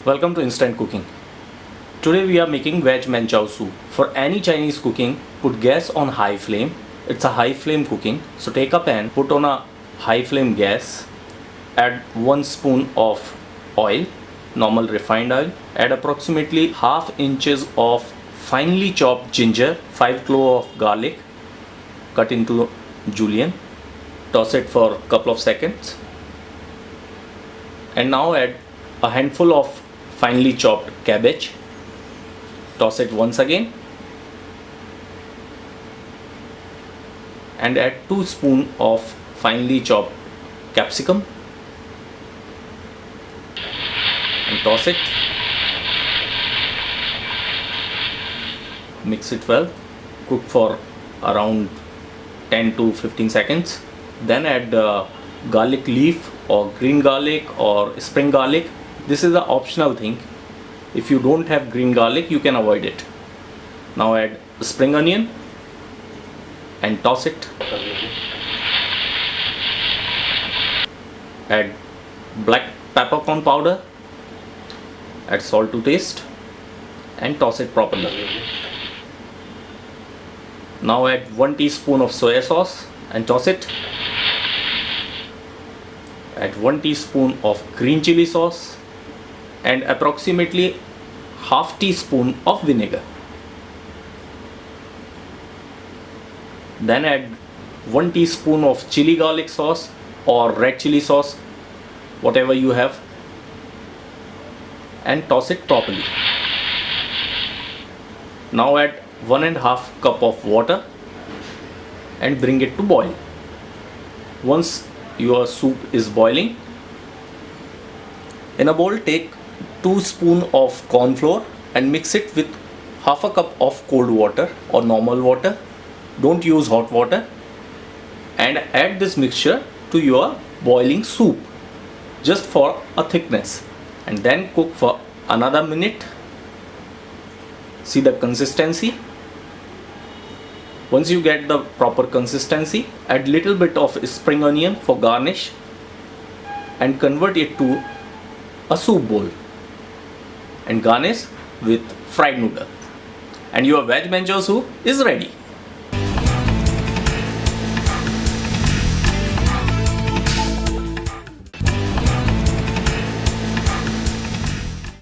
Welcome to Instant Cooking. Today we are making veg manchow soup. For any Chinese cooking, put gas on high flame. It's a high flame cooking. So take a pan, put on a high flame gas, add 1 spoon of oil, normal refined oil, add approximately half inches of finely chopped ginger, 5 cloves of garlic cut into julienne. Toss it for a couple of seconds. And now add a handful of finely chopped cabbage. Toss it once again. And add 2 spoons of finely chopped capsicum. And toss it. Mix it well. Cook for around 10 to 15 seconds. Then add garlic leaf or green garlic or spring garlic. This is an optional thing. If you don't have green garlic, you can avoid it. Now add spring onion and toss it. Add black peppercorn powder. Add salt to taste and toss it properly. Now add 1 teaspoon of soya sauce and toss it. Add 1 teaspoon of green chili sauce and approximately half teaspoon of vinegar. Then add 1 teaspoon of chili garlic sauce or red chili sauce, whatever you have, and toss it properly. Now add 1.5 cup of water and bring it to boil. Once your soup is boiling, in a bowl take 2 spoons of corn flour and mix it with half a cup of cold water or normal water. Don't use hot water, and add this mixture to your boiling soup just for a thickness, and then cook for another minute. See the consistency. Once you get the proper consistency, add little bit of spring onion for garnish and convert it to a soup bowl and garnish with fried noodle, and your veg manchow soup is ready.